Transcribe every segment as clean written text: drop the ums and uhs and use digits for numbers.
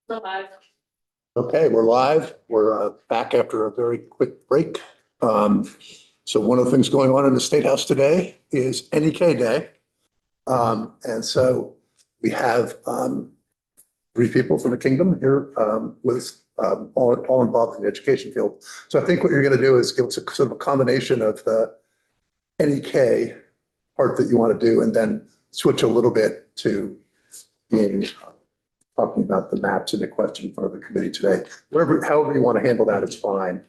Live. Okay, we're live. We're back after a very quick break. So one of the things going on in the State House today is NEK Day. And so we have three people from the kingdom here with all involved in the education field. So I think what you're going to do is give us a sort of a combination of the NEK part that you want to do and then switch a little bit to being talking about the maps and the question for the committee today. Whatever, however you want to handle that, it's fine.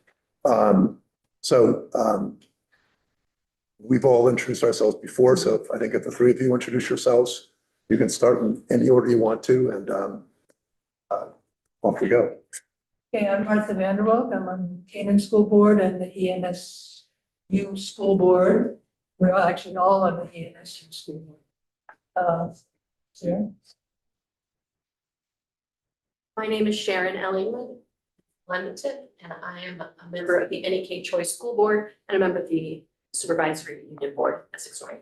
We've all introduced ourselves before, so I think if the three of you introduce yourselves, you can start in any order you want to, and off we go. Okay, I'm Martha Vanderwalk. I'm on the Canaan School Board and the ENSU School Board. We're actually all on the ENSU School Board. Sarah? My name is Sharon Ellingwood, Leamington, and I am a member of the NEK Choice School Board and a member of the Supervisory Union Board, Essex North.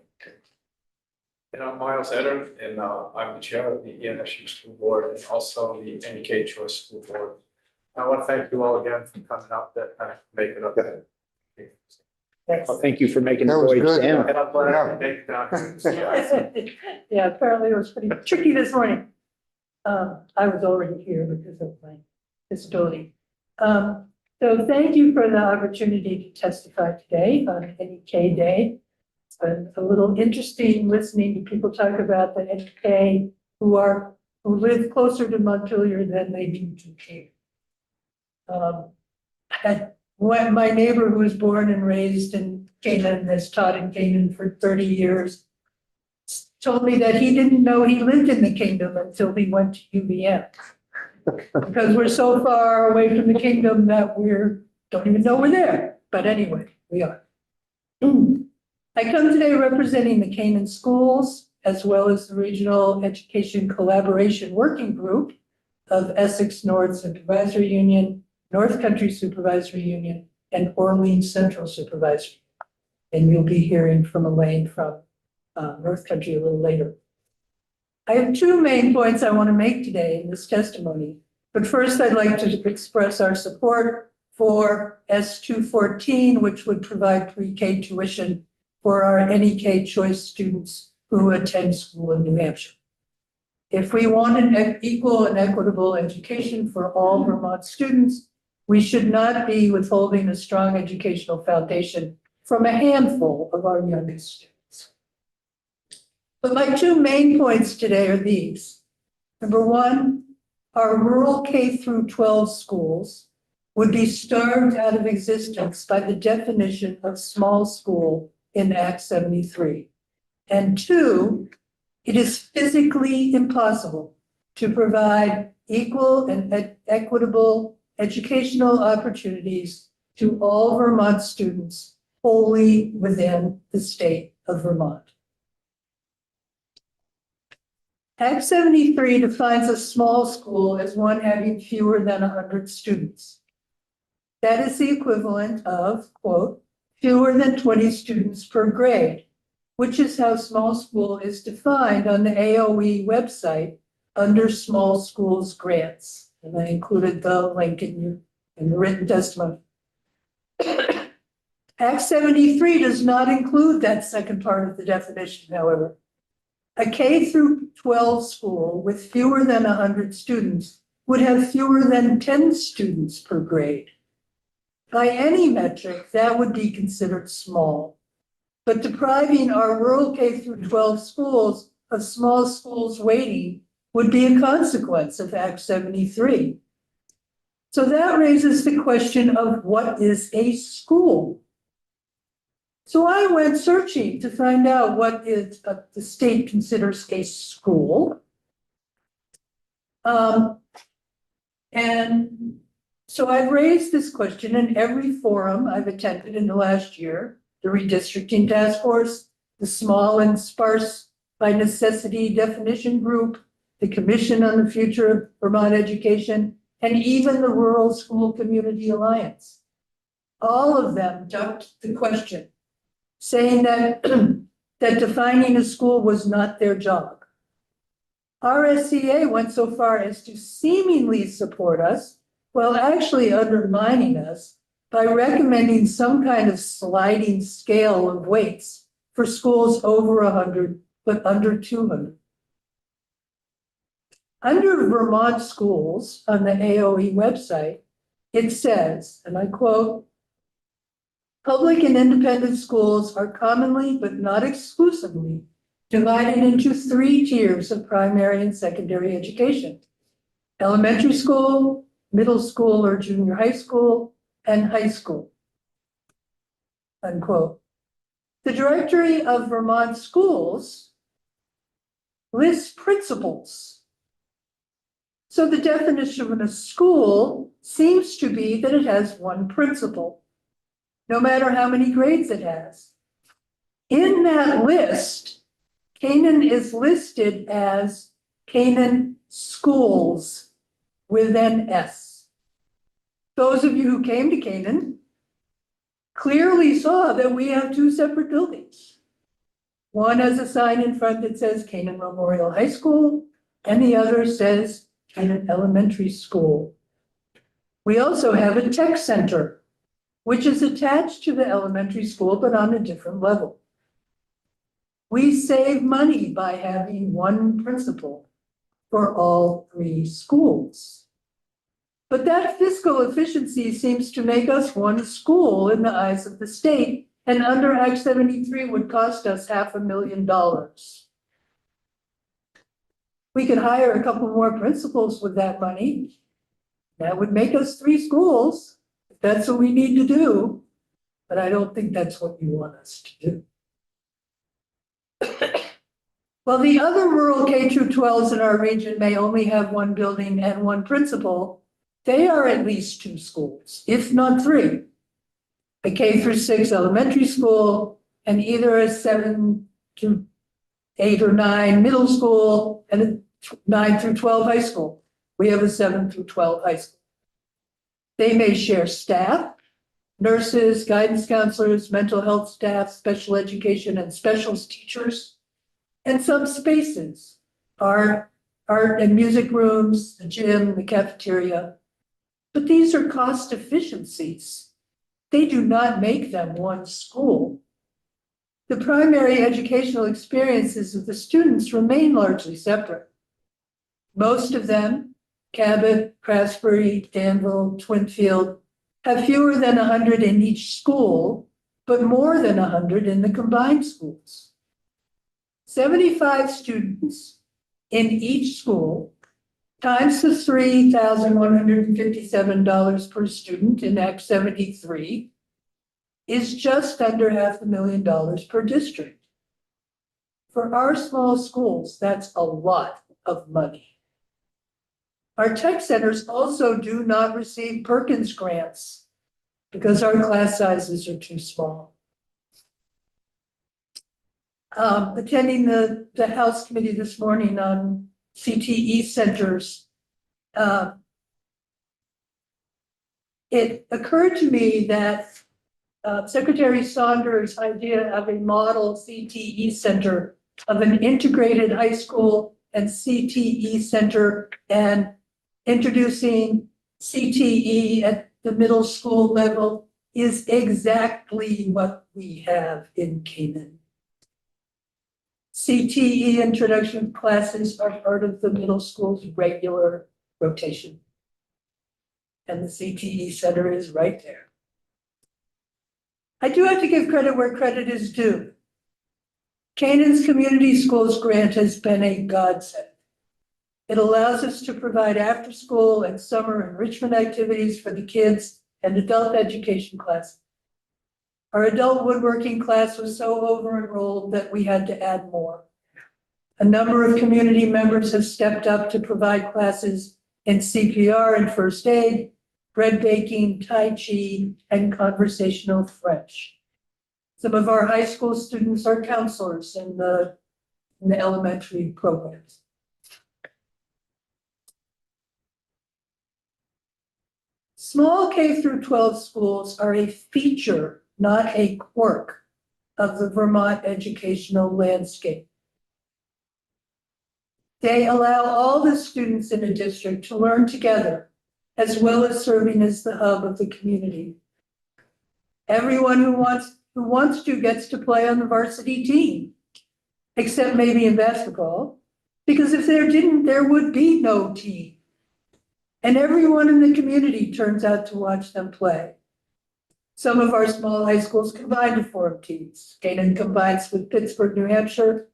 And I'm Miles Eder, and I'm the chair of the ENSU School Board and also the NEK Choice School Board. I want to thank you all again for coming up to make it up. Well, thank you for making the That was voyage good. down. And I'm glad to make it down here. Yeah, apparently it was pretty tricky this morning. I was already here because of my disability. So thank you for the opportunity to testify today on NEK Day. It's been a little interesting listening to people talk about the NEK who live closer to Montpelier than they do to Cape. When my neighbor who was born and raised in Canaan, has taught in Canaan for 30 years, told me that he didn't know he lived in the kingdom until he went to UVM. Because we're so far away from the kingdom that don't even know we're there. But anyway, we are. I come today representing the Canaan schools, as well as the Regional Education Collaboration Working Group of Essex North Supervisory Union, North Country Supervisory Union, and Orleans Central Supervisory. And you'll be hearing from Elaine from North Country a little later. I have two main points I want to make today in this testimony. But first, I'd like to express our support for S214, which would provide pre-K tuition for our NEK choice students who attend school in New Hampshire. If we want an equal and equitable education for all Vermont students, we should not be withholding a strong educational foundation from a handful of our youngest students. But my two main points today are these. Number one, our rural K-12 schools would be starved out of existence by the definition of small school in Act 73. And two, it is physically impossible to provide equal and equitable educational opportunities to all Vermont students wholly within the state of Vermont. Act 73 defines a small school as one having fewer than 100 students. That is the equivalent of, quote, fewer than 20 students per grade, which is how small school is defined on the AOE website under small schools grants. And I included the link in the written testimony. Act 73 does not include that second part of the definition, however. A K-12 school with fewer than 100 students would have fewer than 10 students per grade. By any metric, that would be considered small. But depriving our rural K-12 schools of small schools weighting would be a consequence of Act 73. So that raises the question of what is a school? So I went searching to find out what is the state considers a school. And so I've raised this question in every forum I've attended in the last year, the redistricting task force, the small and sparse by necessity definition group, the Commission on the Future of Vermont Education, and even the Rural School Community Alliance. All of them ducked the question, saying that, that defining a school was not their job. RSCA went so far as to seemingly support us while actually undermining us by recommending some kind of sliding scale of weights for schools over 100 but under 200. Under Vermont schools on the AOE website, it says, and I quote, public and independent schools are commonly but not exclusively divided into 3 tiers of primary and secondary education: elementary school, middle school or junior high school, and high school. Unquote. The Directory of Vermont Schools lists principals. So the definition of a school seems to be that it has one principal, no matter how many grades it has. In that list, Canaan is listed as Canaan Schools with an S. Those of you who came to Canaan clearly saw that we have 2 separate buildings. One has a sign in front that says Canaan Memorial High School, and the other says Canaan Elementary School. We also have a tech center, which is attached to the elementary school, but on a different level. We save money by having one principal for all 3 schools. But that fiscal efficiency seems to make us one school in the eyes of the state, and under Act 73 would cost us $500,000. We could hire a couple more principals with that money. That would make us 3 schools, if that's what we need to do. But I don't think that's what you want us to do. While the other rural K-12s in our region may only have 1 building and 1 principal, they are at least 2 schools, if not 3. A K-6 elementary school and either a 7 to 8 or 9 middle school and a 9 through 12 high school. We have a 7 through 12 high school. They may share staff, nurses, guidance counselors, mental health staff, special education and specials teachers, and some spaces, art and music rooms, the gym, the cafeteria. But these are cost efficiencies. They do not make them one school. The primary educational experiences of the students remain largely separate. Most of them, Cabot, Craftsbury, Danville, Twinfield, have fewer than 100 in each school, but more than 100 in the combined schools. 75 students in each school times the $3,157 per student in Act 73 is just under $500,000 per district. For our small schools, that's a lot of money. Our tech centers also do not receive Perkins grants because our class sizes are too small. Attending the House Committee this morning on CTE centers, it occurred to me that Secretary Saunders' idea of a model CTE center, of an integrated high school and CTE center, and introducing CTE at the middle school level, is exactly what we have in Canaan. CTE introduction classes are part of the middle school's regular rotation. And the CTE center is right there. I do have to give credit where credit is due. Canaan's Community Schools grant has been a godsend. It allows us to provide after-school and summer enrichment activities for the kids and adult education classes. Our adult woodworking class was so over-enrolled that we had to add more. A number of community members have stepped up to provide classes in CPR and first aid, bread baking, Tai Chi, and conversational French. Some of our high school students are counselors in the elementary programs. Small K through 12 schools are a feature, not a quirk, of the Vermont educational landscape. They allow all the students in a district to learn together, as well as serving as the hub of the community. Everyone who wants to gets to play on the varsity team, except maybe in basketball, because if there didn't, there would be no team. And everyone in the community turns out to watch them play. Some of our small high schools combine to form teams. Canaan combines with Pittsburgh, New Hampshire.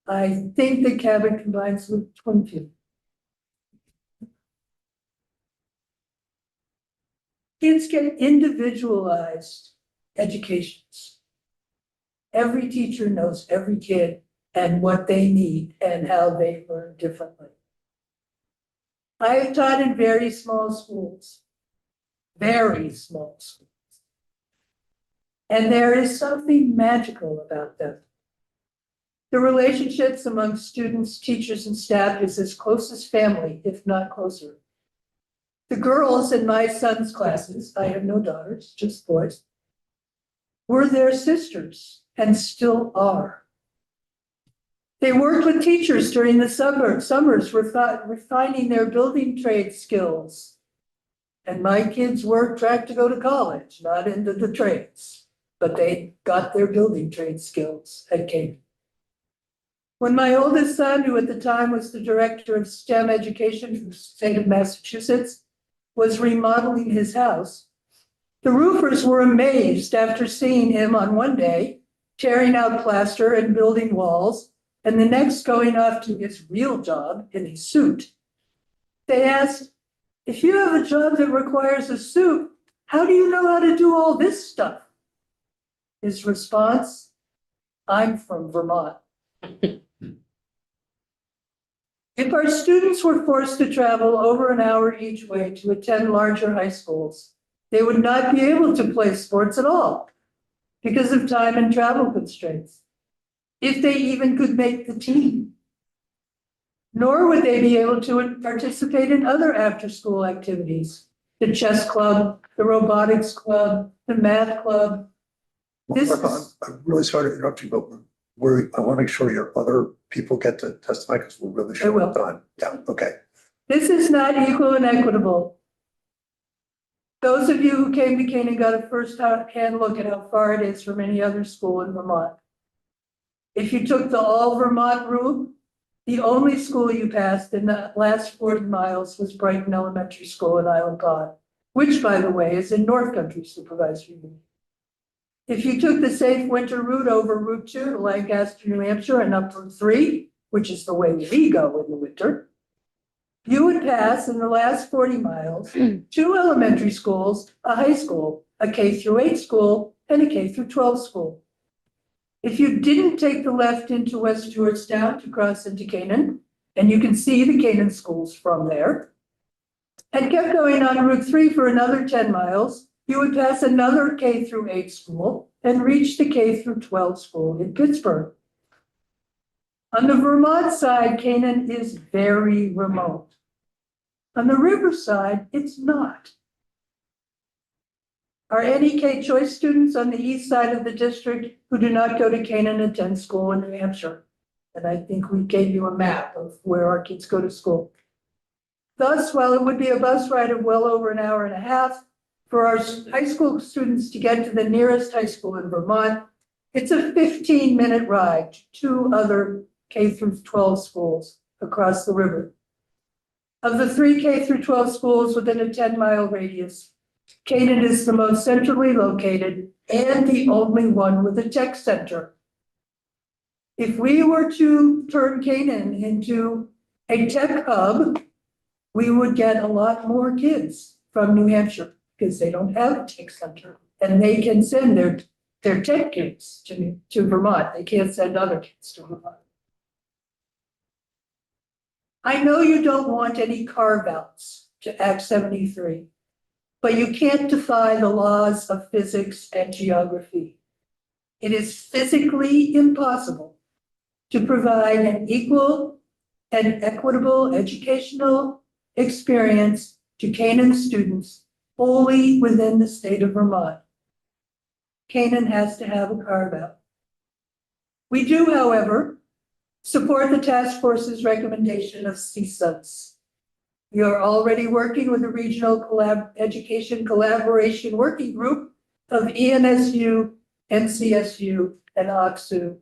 I think that Cabot combines with Twinfield. Kids get individualized educations. Every teacher knows every kid and what they need and how they learn differently. I have taught in very small schools, very small schools. And there is something magical about them. The relationships among students, teachers, and staff is as close as family, if not closer. The girls in my son's classes, I have no daughters, just boys, were their sisters and still are. They worked with teachers during the summers, refining their building trade skills. And my kids were tracked to go to college, not into the trades, but they got their building trade skills at Cambridge. When my oldest son, who at the time was the director of STEM education for the state of Massachusetts, was remodeling his house, the roofers were amazed after seeing him on one day tearing out plaster and building walls, and the next going off to his real job in a suit. They asked, if you have a job that requires a suit, how do you know how to do all this stuff? His response, I'm from Vermont. If our students were forced to travel over an hour each way to attend larger high schools, they would not be able to play sports at all because of time and travel constraints, if they even could make the team. Nor would they be able to participate in other after-school activities, the chess club, the robotics club, the math club. I'm really sorry to interrupt you, but I want to make sure your other people get to testify because we're really short on time. Yeah, okay. This is not equal and equitable. Those of you who came to Canaan got a first-hand look at how far it is from any other school in Vermont. If you took the all Vermont route, the only school you passed in the last 40 miles was Brighton Elementary School in Island Pond, which, by the way, is in North Country Supervisory Union. If you took the safe winter route over Route 2 to Lancaster, New Hampshire, and up Route 3, which is the way we go in the winter, you would pass in the last 40 miles 2 elementary schools, a high school, a K-8 school, and a K-12 school. If you didn't take the left into West Georgetown to cross into Canaan, and you can see the Canaan schools from there, and kept going on Route 3 for another 10 miles, you would pass another K-8 school and reach the K-12 school in Pittsburgh. On the Vermont side, Canaan is very remote. On the riverside, it's not. Are any K-Choice students on the east side of the district who do not go to Canaan attend school in New Hampshire? And I think we gave you a map of where our kids go to school. Thus, while it would be a bus ride of well over an hour and a half for our high school students to get to the nearest high school in Vermont, it's a 15-minute ride to 2 other K-12 schools across the river. Of the 3 K-12 schools within a 10-mile radius, Canaan is the most centrally located and the only one with a tech center. If we were to turn Canaan into a tech hub, we would get a lot more kids from New Hampshire because they don't have a tech center and they can send their tech kids to Vermont. They can't send other kids to Vermont. I know you don't want any carve-outs to Act 73, but you can't defy the laws of physics and geography. It is physically impossible to provide an equal and equitable educational experience to Canaan students wholly within the state of Vermont. Canaan has to have a carve-out. We do, however, Support the task force's recommendation of CSUNS. We are already working with the Regional Education Collaboration Working Group of ENSU, NCSU, and OXU,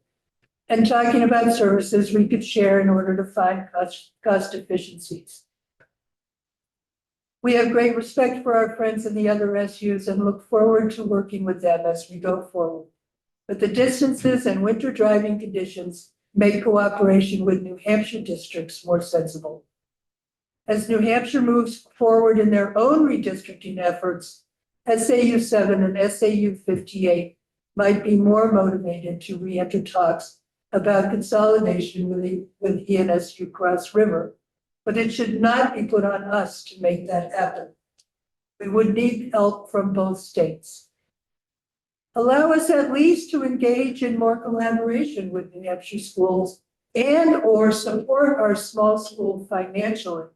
and talking about services we could share in order to find cost efficiencies. We have great respect for our friends in the other SUs and look forward to working with them as we go forward. But the distances and winter driving conditions make cooperation with New Hampshire districts more sensible. As New Hampshire moves forward in their own redistricting efforts, SAU 7 and SAU 58 might be more motivated to re-enter talks about consolidation with ENSU Cross River, but it should not be put on us to make that happen. We would need help from both states. Allow us at least to engage in more collaboration with New Hampshire schools and or support our small school financially,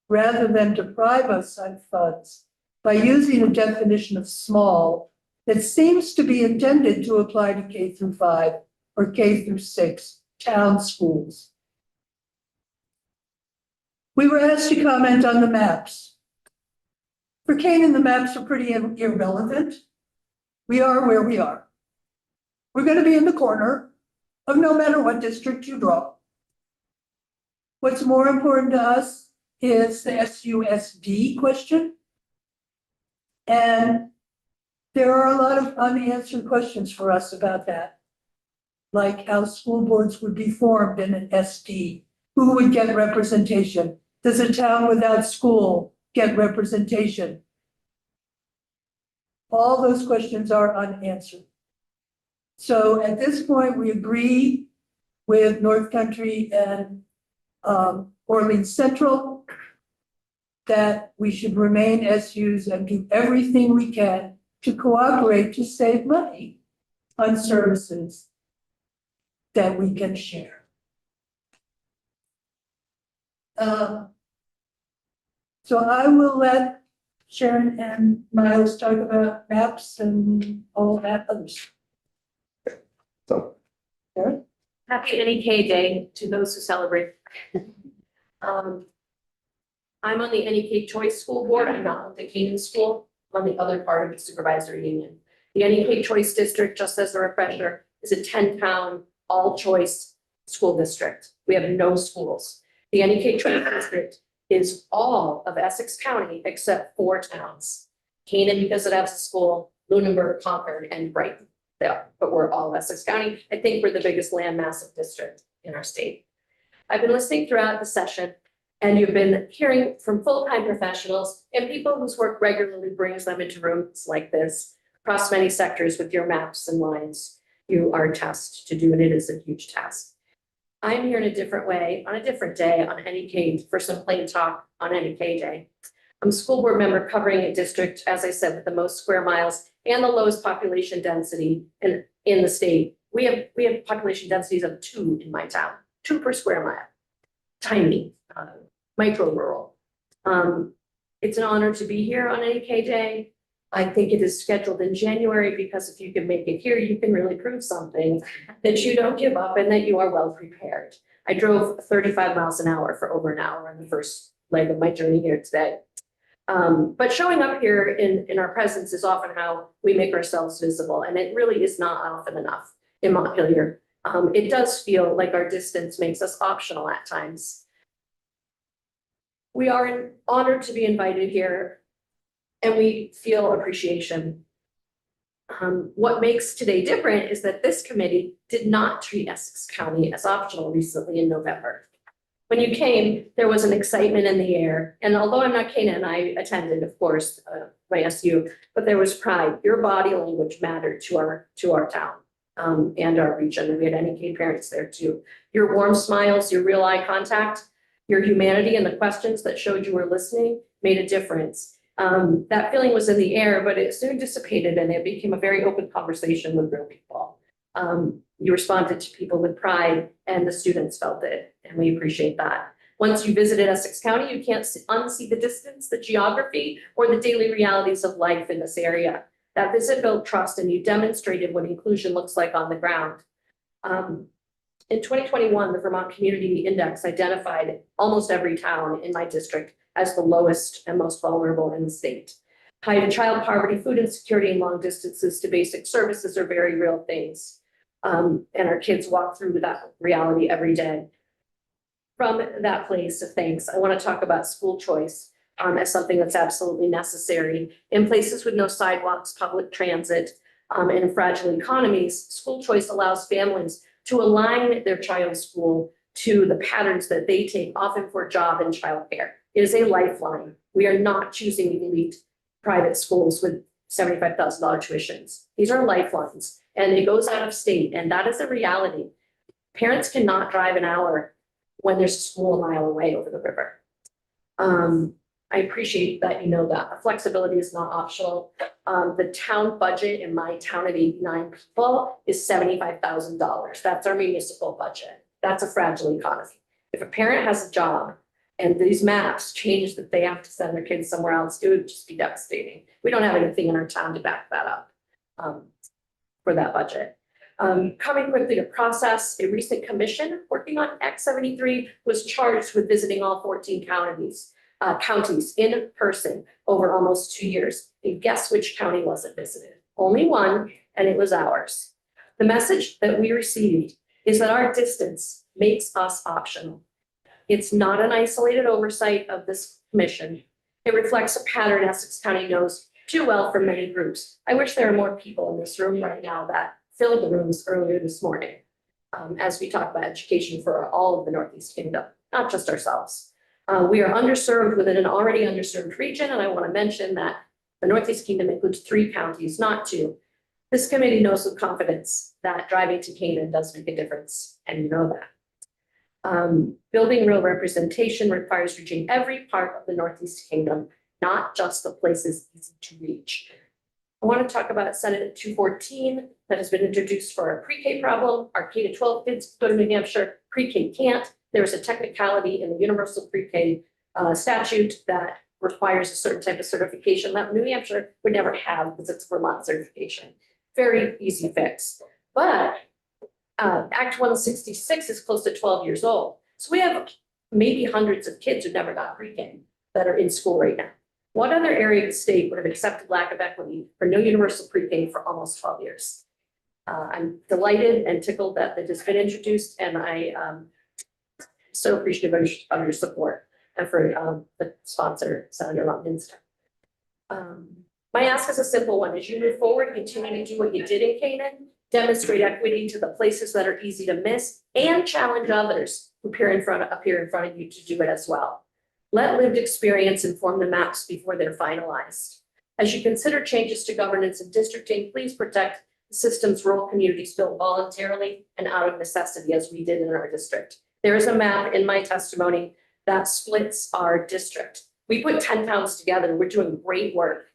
rather than deprive us of funds by using a definition of small that seems to be intended to apply to K through 5 or K through 6 town schools. We were asked to comment on the maps. For Canaan, the maps are pretty irrelevant. We are where we are. We're going to be in the corner of no matter what district you draw. What's more important to us is the SUSD question. And there are a lot of unanswered questions for us about that, like how school boards would be formed in an SD, who would get representation? Does a town without school get representation? All those questions are unanswered. So at this point, we agree with North Country and Orleans Central that we should remain SUs and do everything we can to cooperate to save money on services that we can share. So I will let Sharon and Miles talk about maps and all that other stuff. So, Sharon? Happy NEK Day to those who celebrate. I'm on the NEK Choice School Board. I'm not on the Canaan School. I'm on the other part of the supervisory union. The NEK Choice District, just as a refresher, is a 10-town all-choice school district. We have no schools. The NEK Choice District is all of Essex County except 4 towns. Canaan, because it has a school, Lunenburg, Concord, and Brighton. Yeah, but we're all Essex County. I think we're the biggest landmassive district in our state. I've been listening throughout the session, and you've been hearing from full-time professionals and people whose work regularly brings them into rooms like this across many sectors with your maps and lines. You are tasked to do, and it is a huge task. I'm here in a different way, on a different day, on NEK, for some plain talk on NEK Day. I'm a school board member covering a district, as I said, with the most square miles and the lowest population density in the state. We have population densities of 2 in my town, 2 per square mile. Tiny, micro rural. It's an honor to be here on NEK Day. I think it is scheduled in January because if you can make it here, you can really prove something that you don't give up and that you are well prepared. I drove 35 miles an hour for over an hour on the first leg of my journey here today. But showing up here in our presence is often how we make ourselves visible, and it really is not often enough in Montpelier. It does feel like our distance makes us optional at times. We are honored to be invited here, and we feel appreciation. What makes today different is that this committee did not treat Essex County as optional recently in November. When you came, there was an excitement in the air. And although I'm not Canaan, I attended, of course, my SU, but there was pride. Your body language mattered to our town and our region. And we had NEK parents there too. Your warm smiles, your real eye contact, your humanity, and the questions that showed you were listening made a difference. That feeling was in the air, but it soon dissipated and it became a very open conversation with real people. You responded to people with pride and the students felt it, and we appreciate that. Once you visited Essex County, you can't unsee the distance, the geography, or the daily realities of life in this area. That visit built trust and you demonstrated what inclusion looks like on the ground. In 2021, the Vermont Community Index identified almost every town in my district as the lowest and most vulnerable in the state. High child poverty, food insecurity, and long distances to basic services are very real things. And our kids walk through that reality every day. From that place of thanks, I want to talk about school choice as something that's absolutely necessary. In places with no sidewalks, public transit, and in fragile economies, school choice allows families to align their child's school to the patterns that they take, often for job and childcare. It is a lifeline. We are not choosing elite private schools with $75,000 tuitions. These are lifelines, and it goes out of state, and that is a reality. Parents cannot drive an hour when there's a school a mile away over the river. I appreciate that you know that. Flexibility is not optional. The town budget in my town of 89 people is $75,000. That's our municipal budget. That's a fragile economy. If a parent has a job and these maps change that they have to send their kids somewhere else, it would just be devastating. We don't have anything in our town to back that up for that budget. Coming quickly to process, a recent commission working on Act 73 was charged with visiting all 14 counties in person over almost 2 years. And guess which county wasn't visited? Only one, and it was ours. The message that we received is that our distance makes us optional. It's not an isolated oversight of this commission. It reflects a pattern Essex County knows too well from many groups. I wish there were more people in this room right now that filled the rooms earlier this morning as we talk about education for all of the Northeast Kingdom, not just ourselves. We are underserved within an already underserved region, and I want to mention that the Northeast Kingdom includes 3 counties, not 2. This committee knows with confidence that driving to Canaan does make a difference, and you know that. Building real representation requires reaching every part of the Northeast Kingdom, not just the places easy to reach. I want to talk about Senate 214 that has been introduced for our pre-K problem. Our K-12 kids go to New Hampshire, pre-K can't. There's a technicality in the universal pre-K statute that requires a certain type of certification that New Hampshire would never have because it's Vermont certification. Very easy fix. But Act 166 is close to 12 years old. So we have maybe hundreds of kids who never got pre-K that are in school right now. What other area of the state would have accepted lack of equity for no universal pre-K for almost 12 years? I'm delighted and tickled that it has been introduced, and I so appreciative of your support and for the sponsor, Senator Ron Minster. My ask is a simple one. As you move forward, continue to do what you did in Canaan, demonstrate equity to the places that are easy to miss, and challenge others who appear in front of you to do it as well. Let lived experience inform the maps before they're finalized. As you consider changes to governance and districting, please protect the system's rural communities built voluntarily and out of necessity, as we did in our district. There is a map in my testimony that splits our district. We put 10 towns together. We're doing great work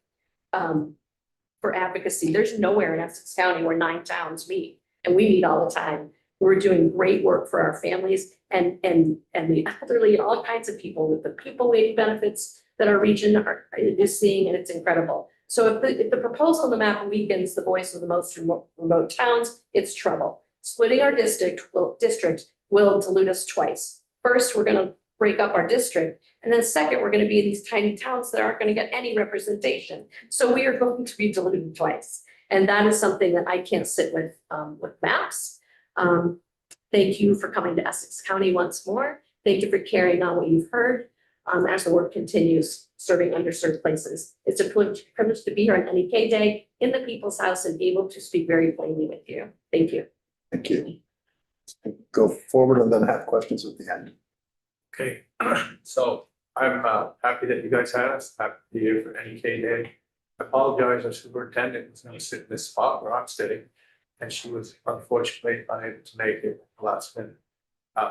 for advocacy. There's nowhere in Essex County where 9 towns meet, and we meet all the time. We're doing great work for our families and the elderly and all kinds of people with the pupil waiting benefits that our region is seeing, and it's incredible. So if the proposal in the map weakens the voice of the most remote towns, it's trouble. Splitting our district will dilute us twice. First, we're going to break up our district, and then second, we're going to be in these tiny towns that aren't going to get any representation. So we are going to be diluted twice, and that is something that I can't sit with maps. Thank you for coming to Essex County once more. Thank you for carrying on what you've heard as the work continues serving underserved places. It's a privilege to be here on NEK Day in the People's House and able to speak very plainly with you. Thank you. Thank you. Go forward and then have questions at the end. Okay, so I'm happy that you guys had us, happy to be here for NEK Day. I apologize, our superintendent was going to sit in this spot where I'm sitting, and she was unfortunately unable to make it at the last minute.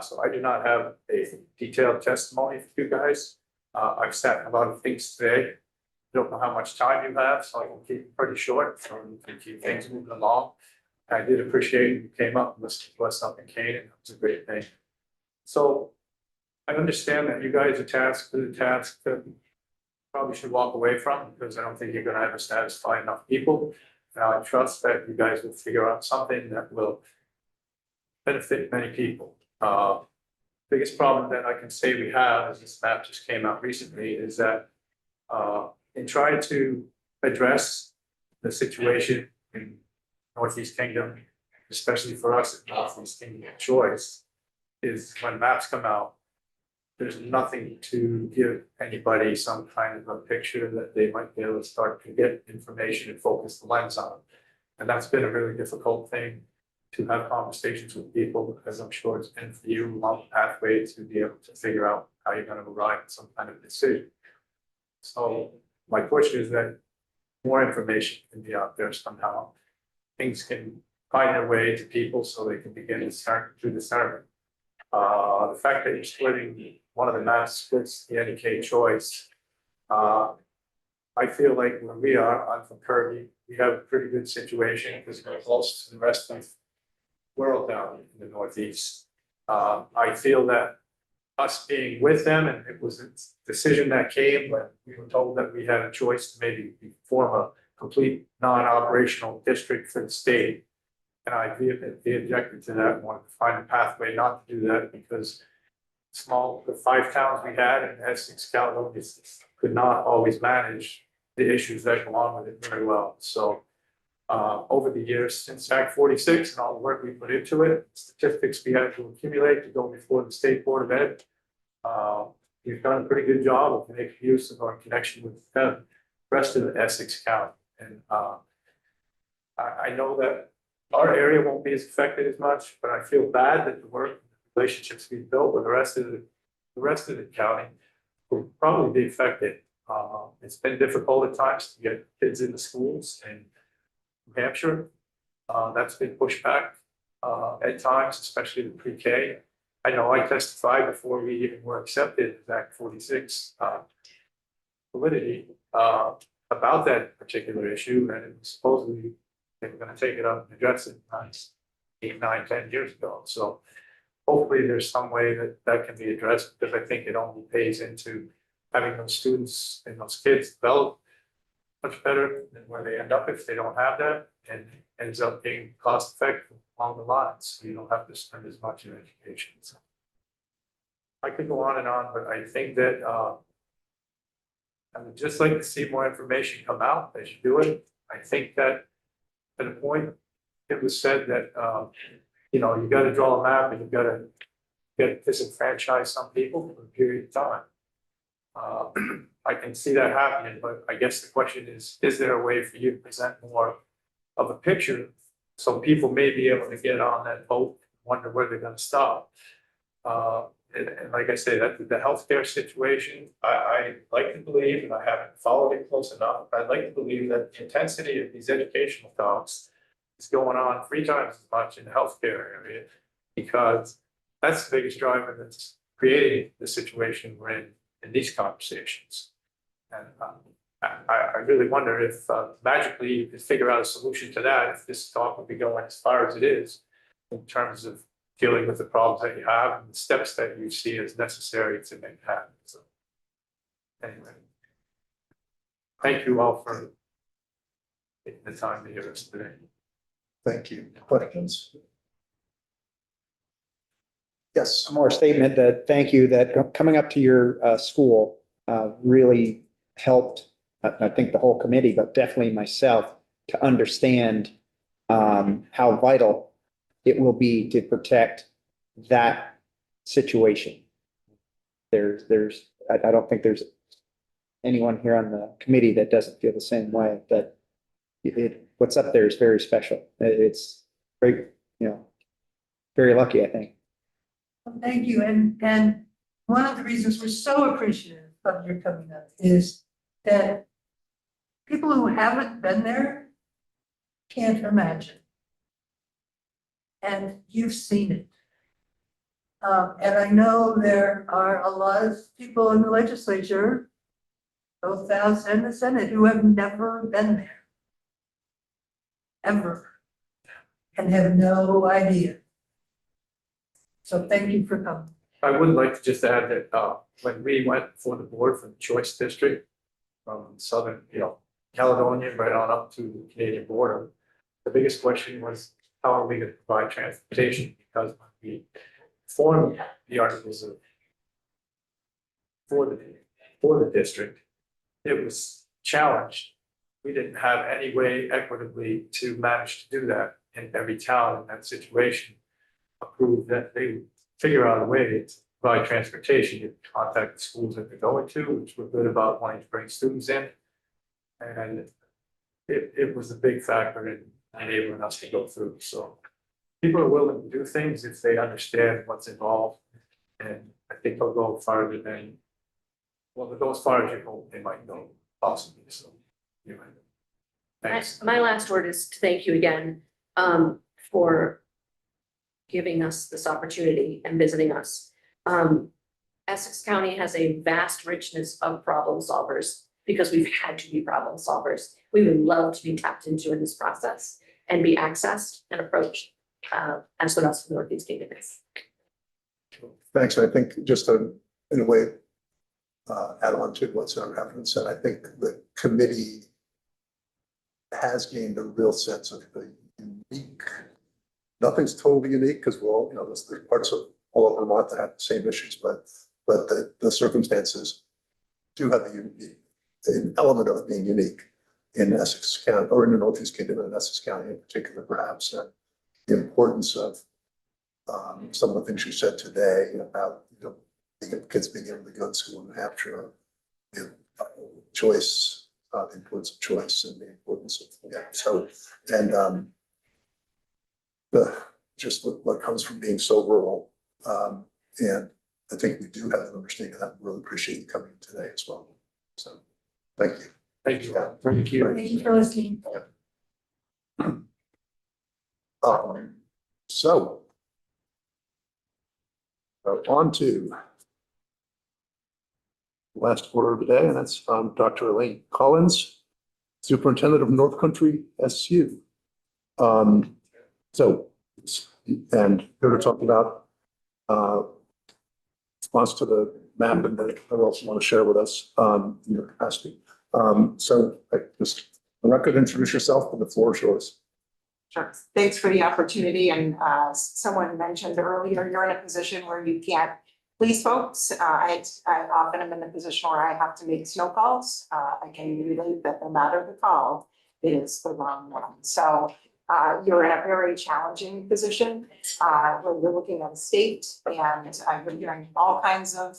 So I do not have a detailed testimony for you guys. I've sat in a lot of things today. Don't know how much time you have, so I can keep it pretty short so we can keep things moving along. I did appreciate you came up and listened to us up in Canaan. It was a great thing. So I understand that you guys are tasked with a task that you probably should walk away from, because I don't think you're going to ever satisfy enough people. Now I trust that you guys will figure out something that will benefit many people. Biggest problem that I can say we have, as this map just came out recently, is that in trying to address the situation in Northeast Kingdom, especially for us in Northeast Kingdom choice, is when maps come out, there's nothing to give anybody some kind of a picture that they might be able to start to get information and focus the lens on. And that's been a really difficult thing to have conversations with people, because I'm sure it's been for you along the pathway to be able to figure out how you're gonna arrive at some kind of decision. So my push is that more information can be out there somehow. Things can find their way to people so they can begin to start to discern. The fact that you're splitting one of the maps splits the NEK choice. I feel like where we are, I'm from Kirby, we have a pretty good situation because we're close to the rest of the world down in the Northeast. I feel that us being with them, and it was a decision that came when we were told that we had a choice to maybe form a complete non-operational district for the state. And I vehemently objected to that and wanted to find a pathway not to do that, because the 5 towns we had in Essex, Caledonia could not always manage the issues that go on with it very well. So over the years since Act 46 and all the work we put into it, statistics we had to accumulate to go before the State Board of Ed, we've done a pretty good job of making use of our connection with the rest of the Essex County. And I know that our area won't be as affected as much, but I feel bad that the work, the relationships we've built with the rest of the county will probably be affected. It's been difficult at times to get kids into schools in New Hampshire. That's been pushed back at times, especially the pre-K. I know I testified before we even were accepted as Act 46 validity about that particular issue, and it was supposedly they were going to take it up and address it 8, 9, 10 years ago. So hopefully there's some way that that can be addressed, because I think it only pays into having those students and those kids develop much better than where they end up if they don't have that, and ends up being cost effective along the lines. So you don't have to spend as much in education. So I could go on and on, but I think that I would just like to see more information come out as you do it. I think that at a point it was said that you know, you got to draw a map and you got to disenfranchise some people for a period of time. I can see that happening, but I guess the question is there a way for you to present more of a picture so people may be able to get on that boat, wonder where they're going to stop? And like I say, that the healthcare situation, I like to believe, and I haven't followed it close enough, I'd like to believe that the intensity of these educational talks is going on 3 times as much in the healthcare area, because that's the biggest driver that's creating the situation we're in these conversations. And I really wonder if magically you could figure out a solution to that, if this talk would be going as far as it is in terms of dealing with the problems that you have and the steps that you see as necessary to make it happen. So anyway, thank you all for taking the time to hear us today. Thank you. Questions? Yes. More statement that thank you, that coming up to your school really helped, I think the whole committee, but definitely myself, to understand how vital it will be to protect that situation. I don't think there's anyone here on the committee that doesn't feel the same way, that what's up there is very special. It's great, you know, very lucky, I think. Well, thank you. And one of the reasons we're so appreciative of your coming up is that people who haven't been there can't imagine. And you've seen it. And I know there are a lot of people in the legislature, both the House and the Senate, who have never been there. Ever. And have no idea. So thank you for coming. I would like to just add that when we went for the board for the choice district from southern, Caledonia right on up to the Canadian border, the biggest question was how are we going to provide transportation? Because when we formed the articles of for the district, it was challenged. We didn't have any way equitably to manage to do that, and every town in that situation approved that they would figure out a way to provide transportation, you contact the schools that they're going to, which were good about wanting to bring students in. And it was a big factor in enabling us to go through, so people are willing to do things if they understand what's involved. And I think they'll go farther than, well, they'll go as far as you hope they might go possibly, so. Anyway. Thanks. My last word is to thank you again, for giving us this opportunity and visiting us. Essex County has a vast richness of problem solvers because we've had to be problem solvers. We would love to be tapped into in this process and be accessed and approached, as the rest of the Northeast Kingdom is. Thanks. I think just to, in a way, add on to what Senator Heffernan said, I think the committee has gained a real sense of the unique, nothing's totally unique because we're all, there's parts of all over Vermont that have the same issues, but the circumstances do have an element of it being unique in Essex County or in the Northeast Kingdom and Essex County in particular, perhaps, and the importance of some of the things you said today about kids being able to go to school in New Hampshire, choice, the importance of choice and the importance of just what comes from being so rural, and I think we do have an understanding of that. Really appreciate you coming today as well. So, thank you. Thank you. Thank you. Thank you for listening. So on to the last order of the day, and that's Dr. Elaine Collins, Superintendent of North Country SU. And here to talk about response to the map and that I also want to share with us in your capacity. So just on record, introduce yourself, and the floor is yours. Sure. Thanks for the opportunity. And someone mentioned earlier, you're in a position where you can't please folks. I often am in the position where I have to make snow calls. I can relate that no matter the call, it is the wrong one. So you're in a very challenging position where you're looking at a state, and I've been hearing all kinds of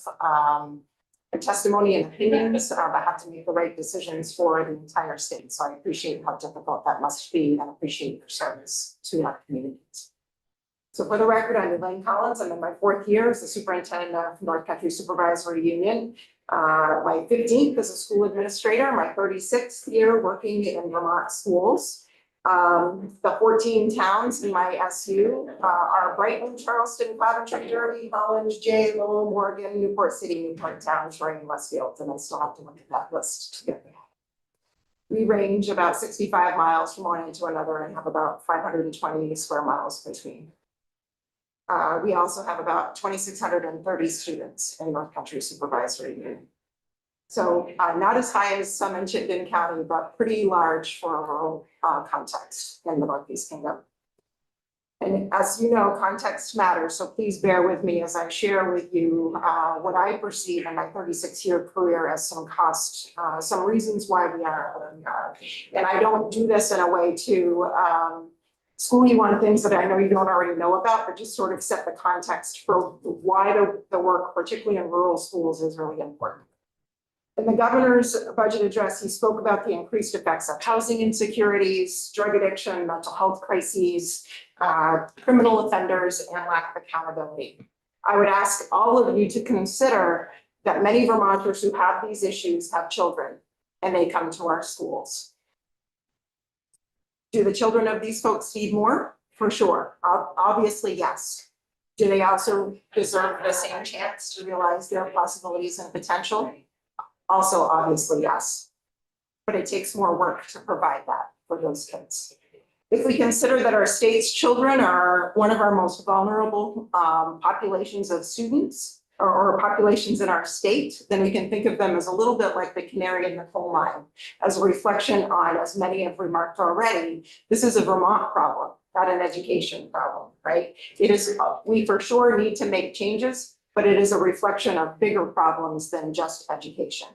testimony and opinions, but have to make the right decisions for the entire state. So I appreciate how difficult that must be and appreciate your service to our communities. So for the record, I'm Elaine Collins. I'm in my 4th year as the superintendent of North Country Supervisory Union. My 15th as a school administrator, my 36th year working in Vermont schools. The 14 towns in my SU are Brighton, Charleston, Coventry, Derby, Holland, Jay, Lowell, Morgan, Newport City, Newport Towns, Ray, and Westfield, and I still have to look at that list to get there. We range about 65 miles from one end to another and have about 520 square miles between. We also have about 2,630 students in North Country Supervisory Union. So not as high as some in Chittenden County, but pretty large for a rural context in the Northeast Kingdom. And as you know, context matters, so please bear with me as I share with you what I perceive in my 36-year career as some reasons why we are where we are. And I don't do this in a way to school you on things that I know you don't already know about, but just sort of set the context for why the work, particularly in rural schools, is really important. In the governor's budget address, he spoke about the increased effects of housing insecurities, drug addiction, mental health crises, criminal offenders, and lack of accountability. I would ask all of you to consider that many Vermonters who have these issues have children, and they come to our schools. Do the children of these folks need more? For sure. Obviously, yes. Do they also deserve the same chance to realize their possibilities and potential? Also, obviously, yes. But it takes more work to provide that for those kids. If we consider that our state's children are one of our most vulnerable populations of students, or populations in our state, then we can think of them as a little bit like the canary in the coal mine, as a reflection on, as many have remarked already, this is a Vermont problem, not an education problem, right? It is, we for sure need to make changes, but it is a reflection of bigger problems than just education.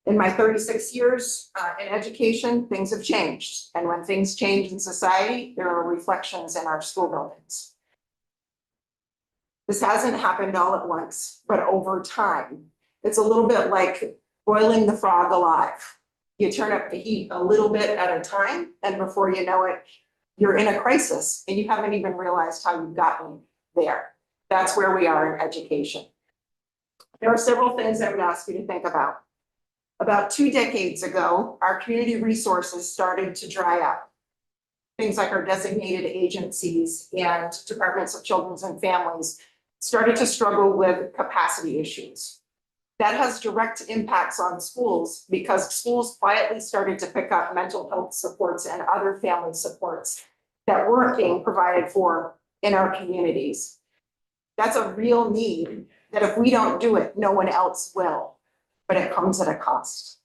In my 36 years in education, things have changed. And when things change in society, there are reflections in our school buildings. This hasn't happened all at once, but over time. It's a little bit like boiling the frog alive. You turn up the heat a little bit at a time, and before you know it, you're in a crisis and you haven't even realized how you've gotten there. That's where we are in education. There are several things I would ask you to think about. About 2 decades ago, our community resources started to dry up. Things like our designated agencies and departments of children and families started to struggle with capacity issues. That has direct impacts on schools because schools quietly started to pick up mental health supports and other family supports that weren't being provided for in our communities. That's a real need that if we don't do it, no one else will, but it comes at a cost.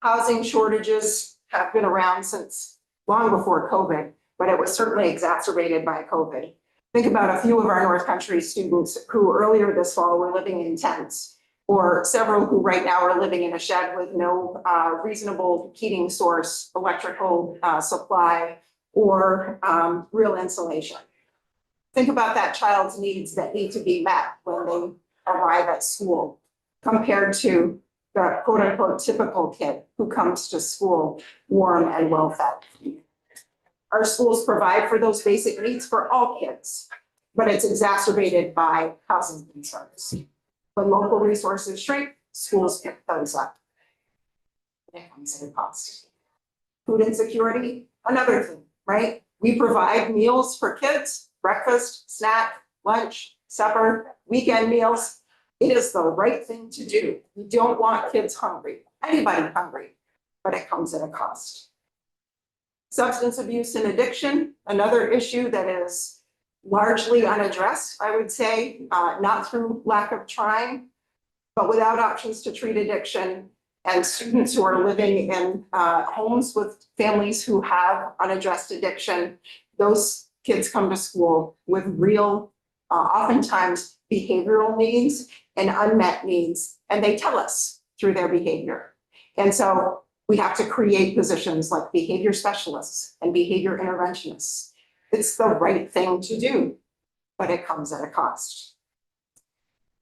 Housing shortages have been around since long before COVID, but it was certainly exacerbated by COVID. Think about a few of our North Country students who earlier this fall were living in tents, or several who right now are living in a shed with no reasonable heating source, electrical supply, or real insulation. Think about that child's needs that need to be met when they arrive at school compared to the quote unquote typical kid who comes to school warm and well fed. Our schools provide for those basic needs for all kids, but it's exacerbated by housing concerns. When local resources shrink, schools pick those up. And it comes at a cost. Food insecurity, another thing, right? We provide meals for kids, breakfast, snack, lunch, supper, weekend meals. It is the right thing to do. We don't want kids hungry, anybody hungry, but it comes at a cost. Substance abuse and addiction, another issue that is largely unaddressed, I would say, not through lack of trying, but without options to treat addiction, and students who are living in homes with families who have unaddressed addiction, those kids come to school with real, oftentimes behavioral needs and unmet needs, and they tell us through their behavior. And so we have to create positions like behavior specialists and behavior interventionists. It's the right thing to do, but it comes at a cost.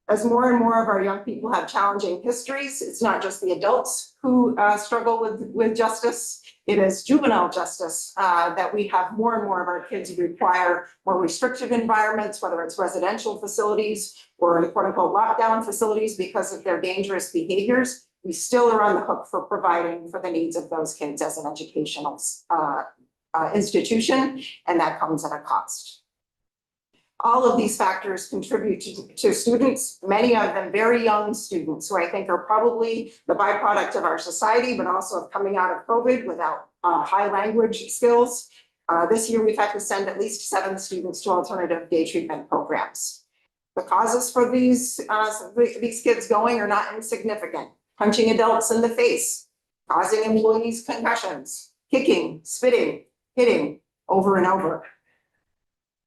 As more and more of our young people have challenging histories, it's not just the adults who struggle with justice, it is juvenile justice that we have more and more of our kids who require more restrictive environments, whether it's residential facilities or quote unquote lockdown facilities because of their dangerous behaviors. We still are on the hook for providing for the needs of those kids as an educational institution, and that comes at a cost. All of these factors contribute to students, many of them very young students, who I think are probably the byproduct of our society, but also of coming out of COVID without high language skills. This year, we've had to send at least 7 students to alternative day treatment programs. The causes for these kids going are not insignificant. Punching adults in the face, causing employees concussions, kicking, spitting, hitting over and over.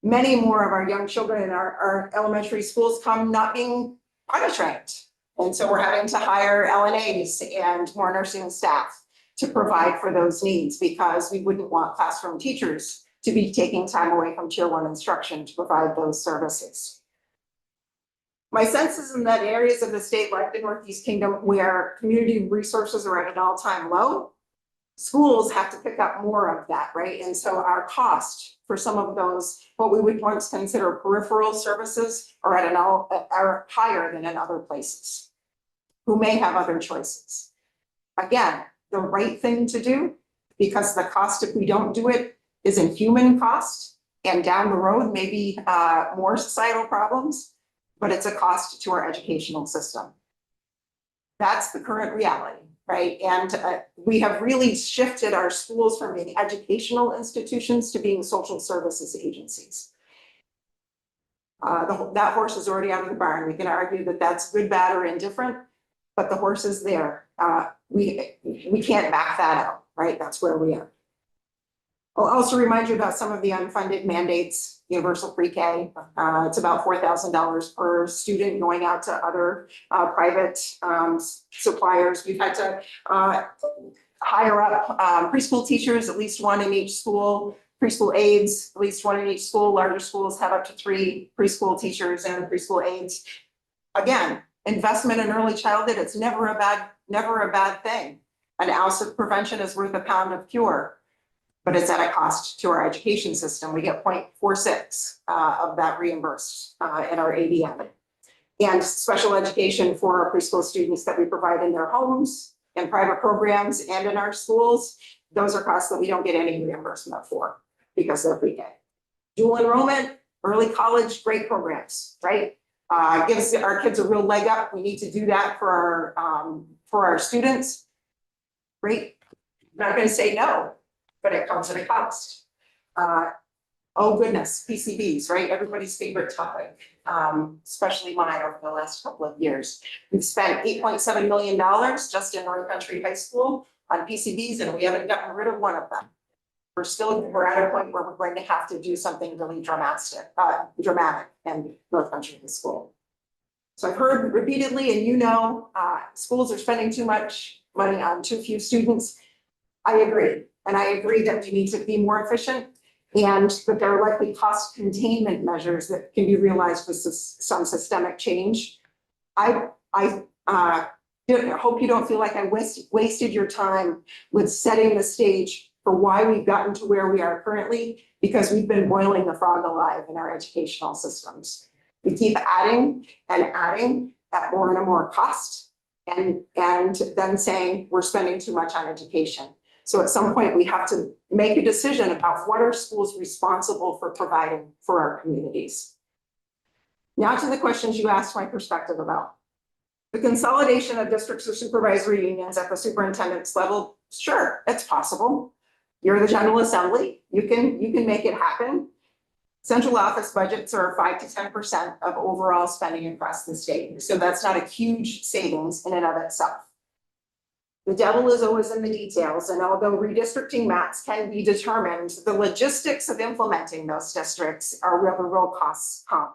Many more of our young children in our elementary schools come not being potty trained. And so we're having to hire LNAs and more nursing staff to provide for those needs because we wouldn't want classroom teachers to be taking time away from Tier 1 instruction to provide those services. My sense is in that areas of the state like the Northeast Kingdom where community resources are at an all-time low, schools have to pick up more of that, right? And so our cost for some of those, what we would once consider peripheral services are higher than in other places who may have other choices. Again, the right thing to do because the cost if we don't do it is in human cost and down the road maybe more societal problems, but it's a cost to our educational system. That's the current reality, right? And we have really shifted our schools from being educational institutions to being social services agencies. That horse is already out of the barn. We can argue that that's good, bad, or indifferent, but the horse is there. We can't back that out, right? That's where we are. I'll also remind you about some of the unfunded mandates, universal pre-K. It's about $4,000 per student going out to other private suppliers. We've had to hire up preschool teachers, at least one in each school, preschool aides, at least one in each school. Larger schools have up to 3 preschool teachers and preschool aides. Again, investment in early childhood, it's never a bad thing. An ounce of prevention is worth a pound of cure. But it's at a cost to our education system. We get 0.46 of that reimbursed in our ADM. And special education for our preschool students that we provide in their homes, in private programs, and in our schools, those are costs that we don't get any reimbursement for because they're pre-K. Dual enrollment, early college, great programs, right? Gives our kids a real leg up. We need to do that for our students. Great. I'm not going to say no, but it comes at a cost. Oh goodness, PCBs, right? Everybody's favorite topic, especially mine over the last couple of years. We've spent $8.7 million just in North Country High School on PCBs, and we haven't gotten rid of one of them. We're at a point where we're going to have to do something really dramatic in North Country High School. So I've heard repeatedly, and schools are spending too much money on too few students. I agree. And I agree that we need to be more efficient and that there are likely cost containment measures that can be realized with some systemic change. I hope you don't feel like I wasted your time with setting the stage for why we've gotten to where we are currently, because we've been boiling the frog alive in our educational systems. We keep adding and adding at more and more cost and then saying we're spending too much on education. So at some point, we have to make a decision about what are schools responsible for providing for our communities. Now to the questions you asked my perspective about. The consolidation of districts or supervisory unions at the superintendent's level, sure, it's possible. You're the General Assembly, you can make it happen. Central office budgets are 5 to 10% of overall spending across the state. So that's not a huge savings in and of itself. The devil is always in the details, and although redistricting maps can be determined, the logistics of implementing those districts are where the real costs come.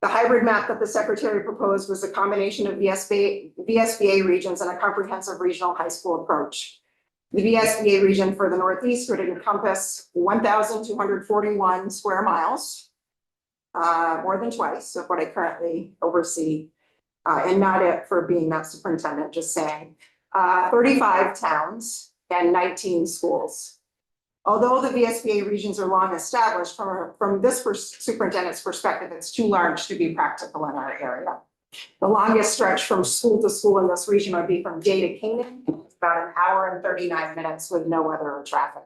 The hybrid map that the secretary proposed was a combination of VSBA regions and a comprehensive regional high school approach. The VSBA region for the Northeast would encompass 1,241 square miles, more than twice of what I currently oversee, and not it for being that superintendent, just saying. 35 towns and 19 schools. Although the VSBA regions are long established, from this superintendent's perspective, it's too large to be practical in our area. The longest stretch from school to school in this region would be from Day to Canaan, about an hour and 39 minutes with no other traffic.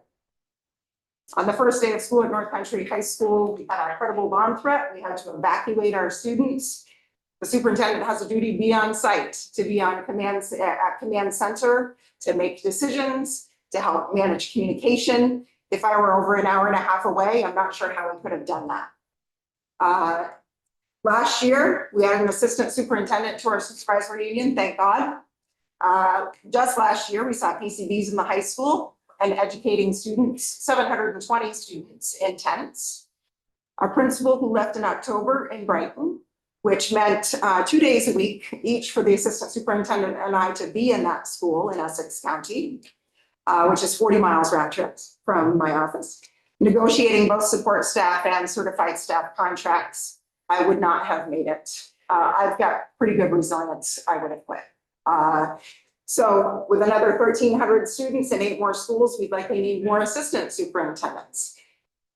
On the first day of school at North Country High School, we had a credible bomb threat. We had to evacuate our students. The superintendent has a duty to be on site, to be on at command center, to make decisions, to help manage communication. If I were over an hour and a half away, I'm not sure how we could have done that. Last year, we had an assistant superintendent to our supervisory union, thank God. Just last year, we saw PCBs in the high school and educating students, 720 students in tents. Our principal who left in October in Brighton, which meant 2 days a week each for the assistant superintendent and I to be in that school in Essex County, which is 40 miles round trip from my office. Negotiating both support staff and certified staff contracts, I would not have made it. I've got pretty good resilience, I would have quit. So with another 1,300 students and 8 more schools, we'd likely need more assistant superintendents.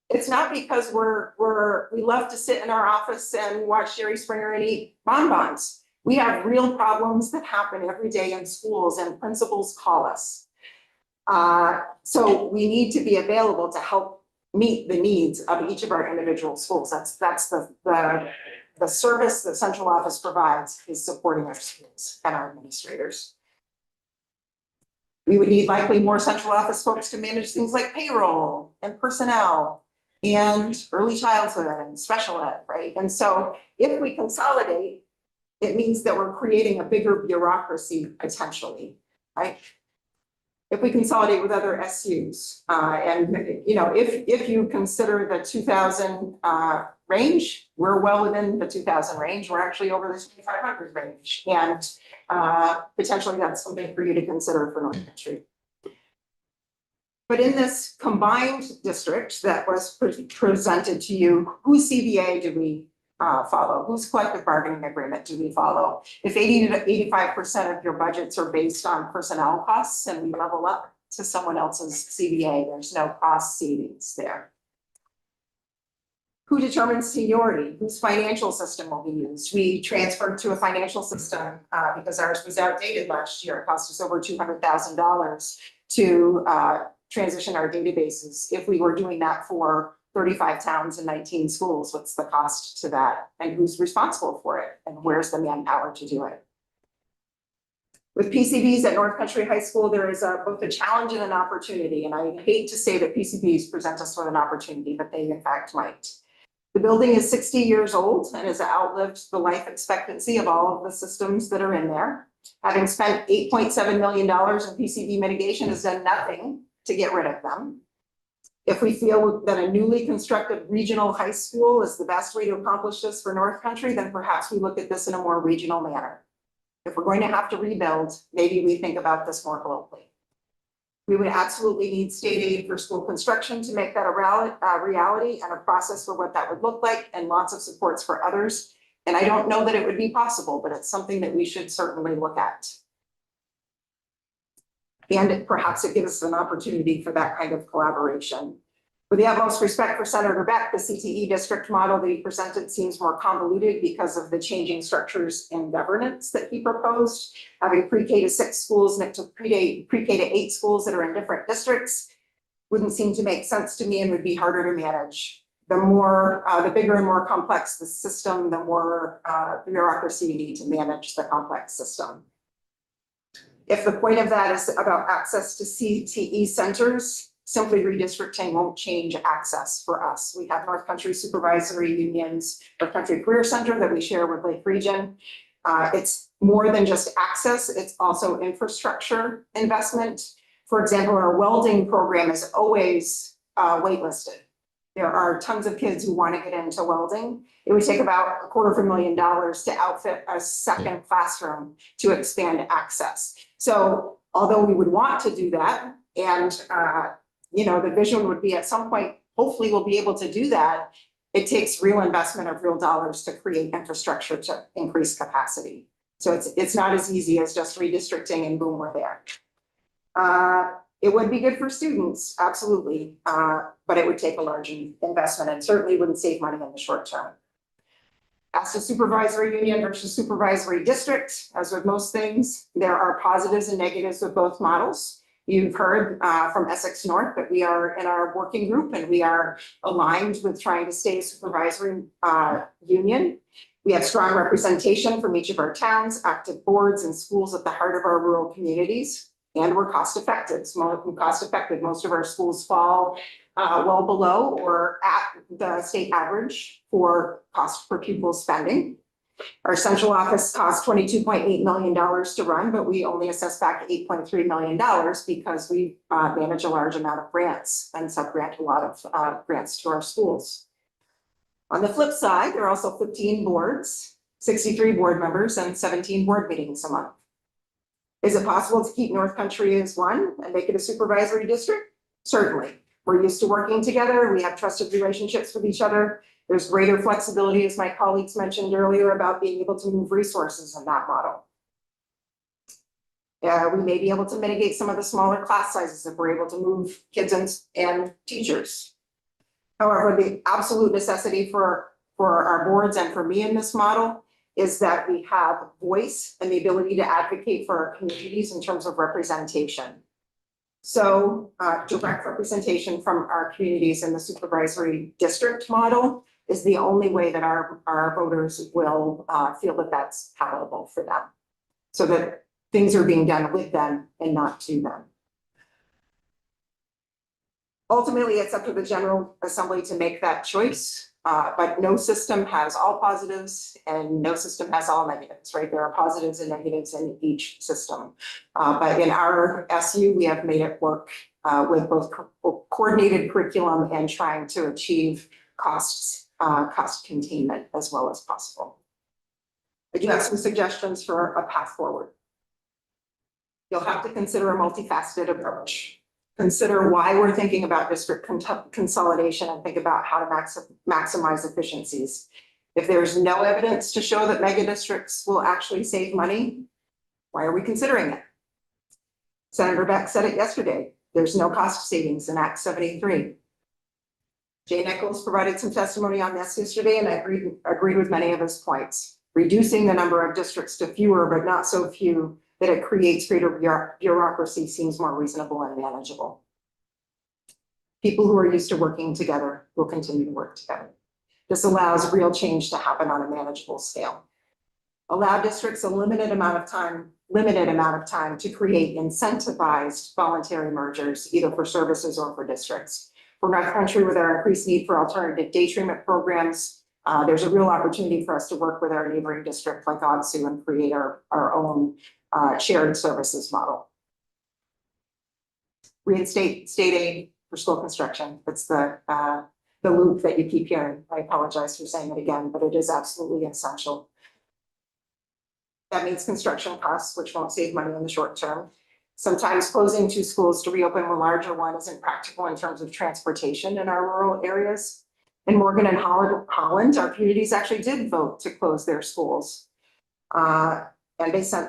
It's not because we love to sit in our office and watch Jerry Springer and eat bonbons. We have real problems that happen every day in schools and principals call us. So we need to be available to help meet the needs of each of our individual schools. That's the service that central office provides, is supporting our schools and our administrators. We would need likely more central office folks to manage things like payroll and personnel. and early childhood and special ed, right? And so if we consolidate, it means that we're creating a bigger bureaucracy potentially, right? If we consolidate with other SUs, and, you know, if you consider the 2,000 range, we're well within the 2,000 range. We're actually over the 2,500 range. And potentially that's something for you to consider for North Country. But in this combined district that was presented to you, whose CBA do we follow? Whose collective bargaining agreement do we follow? If 80 to 85% of your budgets are based on personnel costs and we level up to someone else's CBA, there's no cost savings there. Who determines seniority? Whose financial system will be used? We transferred to a financial system because ours was outdated last year. It cost us over $200,000 to transition our databases. If we were doing that for 35 towns and 19 schools, what's the cost to that? And who's responsible for it? And where's the manpower to do it? With PCBs at North Country High School, there is both a challenge and an opportunity. And I hate to say that PCBs present us with an opportunity, but they in fact might. The building is 60 years old and has outlived the life expectancy of all of the systems that are in there. Having spent $8.7 million in PCB mitigation has done nothing to get rid of them. If we feel that a newly constructed regional high school is the best way to accomplish this for North Country, then perhaps we look at this in a more regional manner. If we're going to have to rebuild, maybe we think about this more globally. We would absolutely need state aid for school construction to make that a reality and a process for what that would look like, and lots of supports for others. And I don't know that it would be possible, but it's something that we should certainly look at. And perhaps it gives us an opportunity for that kind of collaboration. With the utmost respect for Senator Beck, the CTE district model that he presented seems more convoluted because of the changing structures and governance that he proposed. Having pre-K to 6 schools next to pre-K to 8 schools that are in different districts wouldn't seem to make sense to me and would be harder to manage. The bigger and more complex the system, the more bureaucracy you need to manage the complex system. If the point of that is about access to CTE centers, simply redistricting won't change access for us. We have North Country Supervisory Union's North Country Career Center that we share with Lake Region. It's more than just access, it's also infrastructure investment. For example, our welding program is always waitlisted. There are tons of kids who want to get into welding. It would take about $250,000 to outfit a second classroom to expand access. So although we would want to do that, and you know, the vision would be at some point, hopefully we'll be able to do that. It takes real investment of real dollars to create infrastructure to increase capacity. So it's not as easy as just redistricting and boom, we're there. It would be good for students, absolutely, but it would take a large investment and certainly wouldn't save money in the short term. As to supervisory union versus supervisory district, as with most things, there are positives and negatives with both models. You've heard from Essex North that we are in our working group and we are aligned with trying to stay a supervisory union. We have strong representation from each of our towns, active boards and schools at the heart of our rural communities. And we're cost effective. Most of our schools fall well below or at the state average for cost per pupil spending. Our central office costs $22.8 million to run, but we only assess back $8.3 million because we manage a large amount of grants and subgrant a lot of grants to our schools. On the flip side, there are also 15 boards, 63 board members, and 17 board meetings a month. Is it possible to keep North Country as one and make it a supervisory district? Certainly. We're used to working together. We have trusted relationships with each other. There's greater flexibility, as my colleagues mentioned earlier, about being able to move resources in that model. We may be able to mitigate some of the smaller class sizes if we're able to move kids and teachers. However, the absolute necessity for our boards and for me in this model is that we have voice and the ability to advocate for our communities in terms of representation. So direct representation from our communities in the supervisory district model is the only way that our voters will feel that that's palatable for them. So that things are being done with them and not to them. Ultimately, it's up to the General Assembly to make that choice, but no system has all positives and no system has all negatives, right? There are positives and negatives in each system. But in our SU, we have made it work with both coordinated curriculum and trying to achieve cost containment as well as possible. I do have some suggestions for a path forward. You'll have to consider a multifaceted approach. Consider why we're thinking about district consolidation and think about how to maximize efficiencies. If there's no evidence to show that mega districts will actually save money, why are we considering it? Senator Beck said it yesterday. There's no cost savings in Act 73. Jay Nichols provided some testimony on this yesterday, and I agreed with many of his points. Reducing the number of districts to fewer, but not so few that it creates greater bureaucracy seems more reasonable and manageable. People who are used to working together will continue to work together. This allows real change to happen on a manageable scale. Allow districts a limited amount of time to create incentivized voluntary mergers, either for services or for districts. For North Country, with our increased need for alternative day treatment programs, there's a real opportunity for us to work with our neighboring district like ODSU and create our own shared services model. Reinstate state aid for school construction. It's the loop that you keep hearing. I apologize for saying it again, but it is absolutely essential. That means construction costs, which won't save money in the short term. Sometimes closing two schools to reopen one larger one isn't practical in terms of transportation in our rural areas. In Morgan and Holland, our communities actually did vote to close their schools. And they sent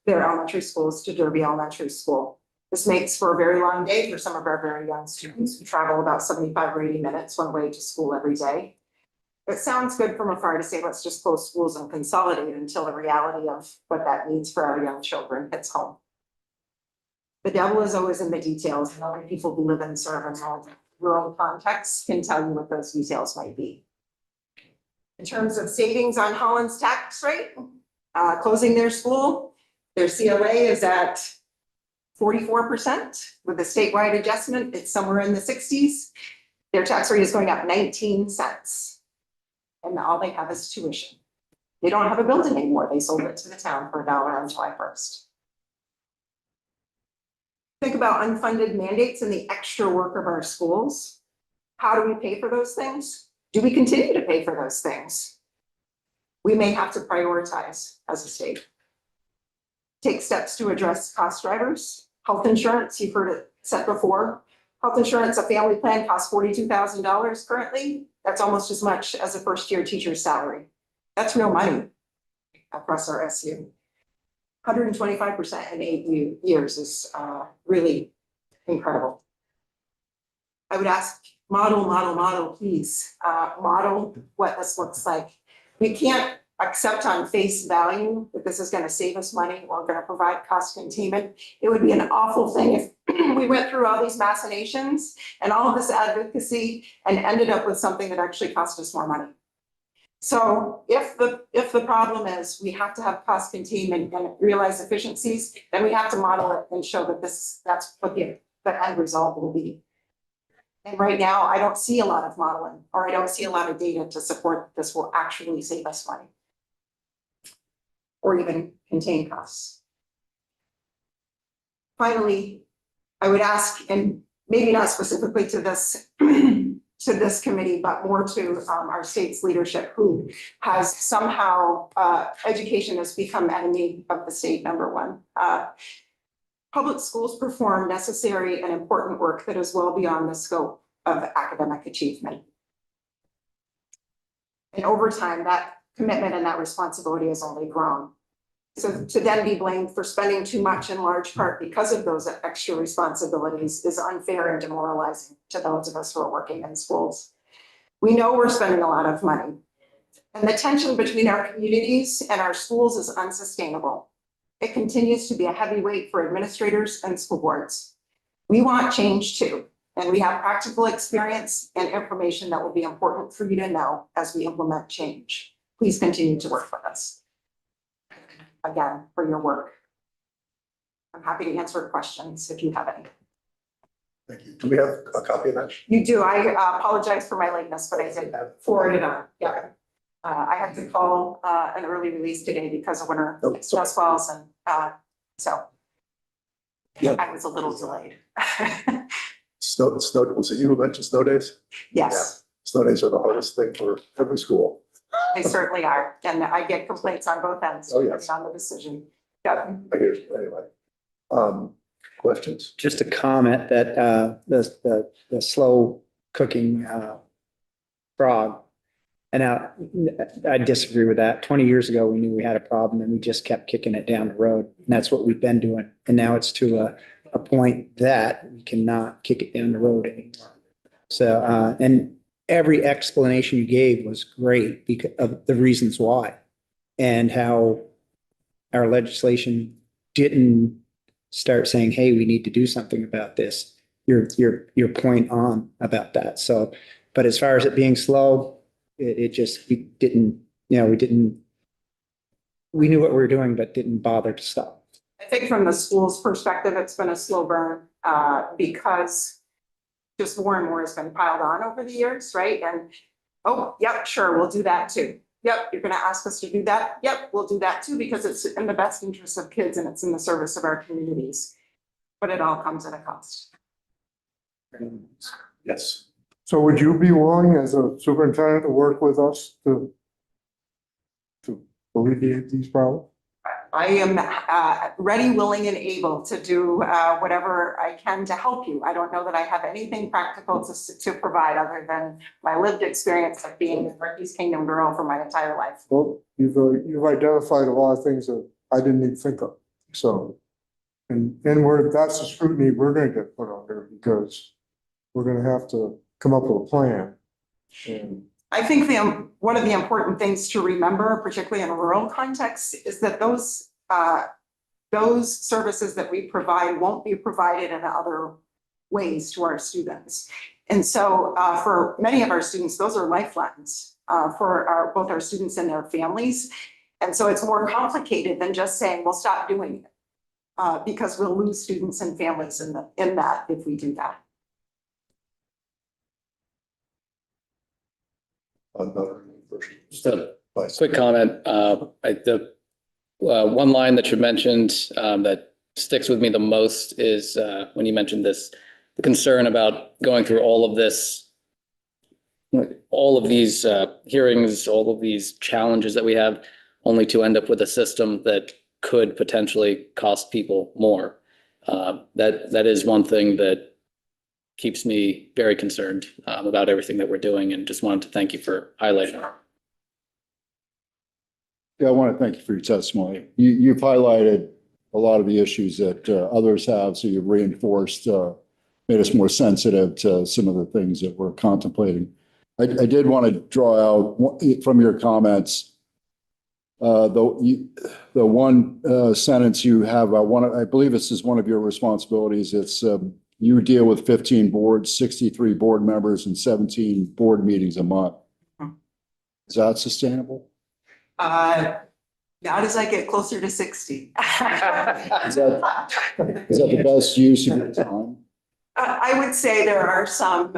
their elementary schools to Derby Elementary School. This makes for a very long day for some of our very young students who travel about 75 or 80 minutes one way to school every day. It sounds good from afar to say, let's just close schools and consolidate until the reality of what that means for our young children hits home. The devil is always in the details, and only people who live and serve in rural contexts can tell you what those details might be. In terms of savings on Holland's tax rate, closing their school, their CLA is at 44%. With the statewide adjustment, it's somewhere in the 60s. Their tax rate is going up 19 cents. And all they have is tuition. They don't have a building anymore. They sold it to the town for $1 on July 1st. Think about unfunded mandates and the extra work of our schools. How do we pay for those things? Do we continue to pay for those things? We may have to prioritize as a state. Take steps to address cost drivers. Health insurance, you've heard it said before. Health insurance, a family plan costs $42,000 currently. That's almost as much as a first-year teacher's salary. That's real money across our SU. 125% in 8 years is really incredible. I would ask model, please. Model what this looks like. We can't accept on face value that this is going to save us money or going to provide cost containment. It would be an awful thing if we went through all these machinations and all of this advocacy and ended up with something that actually cost us more money. So if the problem is we have to have cost containment and realize efficiencies, then we have to model it and show that that's what the end result will be. And right now, I don't see a lot of modeling, or I don't see a lot of data to support that this will actually save us money or even contain costs. Finally, I would ask, and maybe not specifically to this committee, but more to our state's leadership, who has somehow, education has become enemy of the state, number one. Public schools perform necessary and important work that is well beyond the scope of academic achievement. And over time, that commitment and that responsibility has only grown. So to then be blamed for spending too much in large part because of those extra responsibilities is unfair and demoralizing to those of us who are working in schools. We know we're spending a lot of money, and the tension between our communities and our schools is unsustainable. It continues to be a heavy weight for administrators and school boards. We want change too, and we have practical experience and information that will be important for you to know as we implement change. Please continue to work with us. Again, for your work. I'm happy to answer questions if you have any. Thank you. Do we have a copy of that? You do. I apologize for my lateness, but I did forward it on. Yeah. I had to call an early release today because of winter Oh, snow falls and so Yeah. I was a little delayed. Snow, was it you who mentioned snow days? Yes, Snow days are the hardest thing for every school. they certainly are. And I get complaints on both ends Oh, yes. on the decision. Yeah. I hear you. Anyway. Questions? Just a comment that the slow cooking frog. And I disagree with that. 20 years ago, we knew we had a problem and we just kept kicking it down the road. And that's what we've been doing. And now it's to a point that we cannot kick it down the road anymore. So, and every explanation you gave was great because of the reasons why and how our legislation didn't start saying, hey, we need to do something about this. Your point on about that. So, but as far as it being slow, it just, we didn't, we knew what we were doing, but didn't bother to stop. I think from the school's perspective, it's been a slow burn because just more and more has been piled on over the years, right? And, oh, yep, sure, we'll do that too. Yep, you're gonna ask us to do that? Yep, we'll do that too, because it's in the best interest of kids and it's in the service of our communities. But it all comes at a cost. Yes. So would you be willing as a superintendent to work with us to alleviate these problems? I am ready, willing, and able to do whatever I can to help you. I don't know that I have anything practical to provide other than my lived experience of being a Northeast Kingdom girl for my entire life. Well, you've identified a lot of things that I didn't even think of, so. And that's the scrutiny we're gonna get put under because we're gonna have to come up with a plan. And I think one of the important things to remember, particularly in a rural context, is that those services that we provide won't be provided in other ways to our students. And so for many of our students, those are lifelines for both our students and their families. And so it's more complicated than just saying, we'll stop doing it because we'll lose students and families in that if we do that. Just a quick comment. One line that you mentioned that sticks with me the most is when you mentioned this, the concern about going through all of this, all of these hearings, all of these challenges that we have, only to end up with a system that could potentially cost people more. That is one thing that keeps me very concerned about everything that we're doing, and just wanted to thank you for highlighting it. Yeah, I want to thank you for your testimony. You've highlighted a lot of the issues that others have, so you've reinforced, made us more sensitive to some of the things that we're contemplating. I did want to draw out from your comments, the one sentence you have, I believe this is one of your responsibilities. It's you deal with 15 boards, 63 board members, and 17 board meetings a month. Is that sustainable? Not as I get closer to 60. Is that the best use of your time? I would say there are some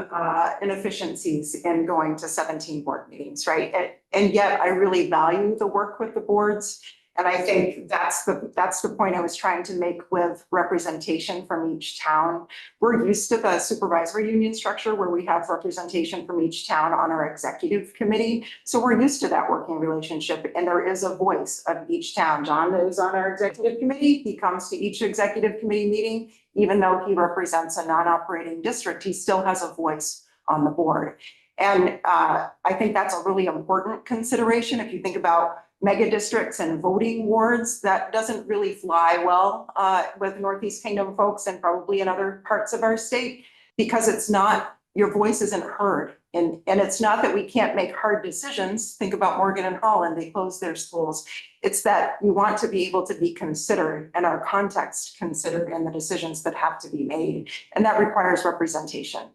inefficiencies in going to 17 board meetings, right? And yet I really value the work with the boards. And I think that's the point I was trying to make with representation from each town. We're used to the supervisory union structure where we have representation from each town on our executive committee. So we're used to that working relationship, and there is a voice of each town. John is on our executive committee. He comes to each executive committee meeting. Even though he represents a non-operating district, he still has a voice on the board. And I think that's a really important consideration. If you think about mega districts and voting wards, that doesn't really fly well with Northeast Kingdom folks and probably in other parts of our state, because it's not, your voice isn't heard. And it's not that we can't make hard decisions. Think about Morgan and Holland, they closed their schools. It's that we want to be able to be considered and our context considered in the decisions that have to be made. And that requires representation.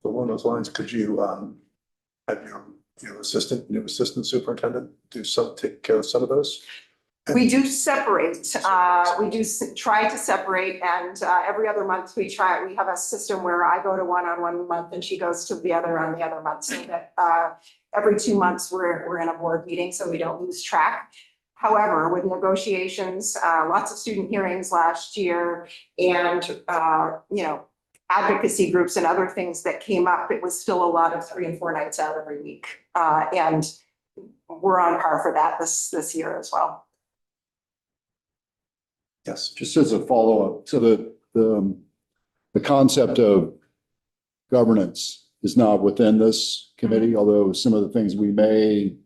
So along those lines, could you have your new assistant superintendent take care of some of those? We do separate, try to separate, and every other month we have a system where I go to one on one month and she goes to the other on the other month, so that every 2 months we're in a board meeting, so we don't lose track. However, with negotiations, lots of student hearings last year and, advocacy groups and other things that came up, it was still a lot of 3 and 4 nights out every week. And we're on par for that this year as well. Yes. Just as a follow-up, so the concept of governance is not within this committee, although some of the things we may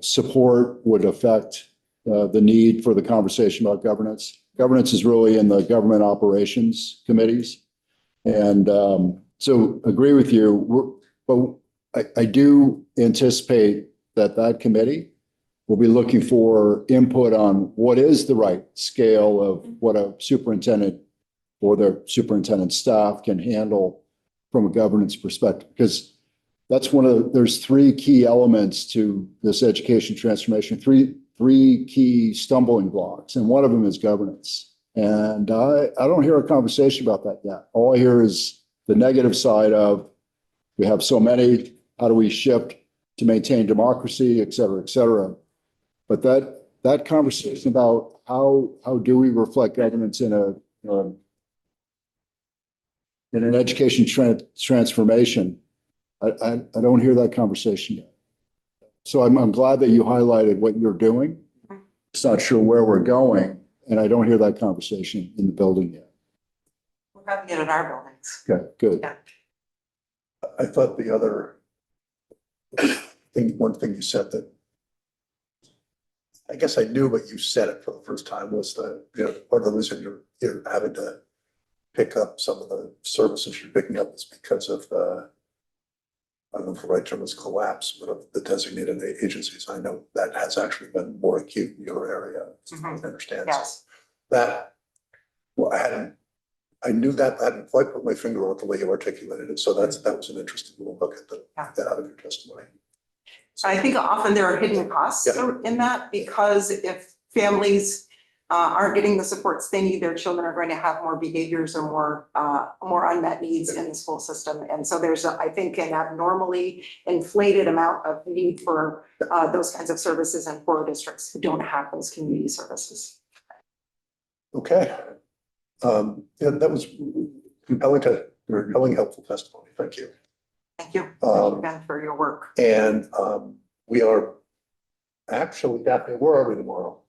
support would affect the need for the conversation about governance. Governance is really in the government operations committees. And so agree with you, but I do anticipate that committee will be looking for input on what is the right scale of what a superintendent or their superintendent staff can handle from a governance perspective. Because that's there's 3 key elements to this education transformation, three key stumbling blocks, and one of them is governance. And I don't hear a conversation about that yet. All I hear is the negative side of we have so many, how do we shift to maintain democracy, et cetera, et cetera. But that conversation about how do we reflect governance in an education transformation, I don't hear that conversation yet. So I'm glad that you highlighted what you're doing. Just not sure where we're going, and I don't hear that conversation in the building yet. We're having it in our buildings. Okay, good. Yeah. I thought the other one thing you said that I guess I knew, but you said it for the first time was part of the reason you're having to pick up some of the services you're picking up is because of I don't know if the right term is collapse, but of the designated agencies. I know that has actually been more acute in your area, as far as I understand. Yes. That, well, I knew that, I hadn't quite put my finger on it the way you articulated it. So that was an interesting little look at that out of your testimony. I think often there are hidden costs in that, because if families aren't getting the supports they need, their children are going to have more behaviors or more unmet needs in the school system. And so there's, I think, an abnormally inflated amount of need for those kinds of services in poorer districts who don't have those community services. Okay. That was compelling, helpful testimony. Thank you. Thank you. Thank you again for your work. And we are actually, Daphne, where are we tomorrow?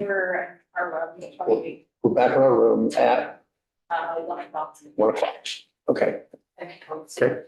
We're in our room, the 28th, We're back in our room at 1 o'clock. 1 o'clock. Okay. Okay. Okay.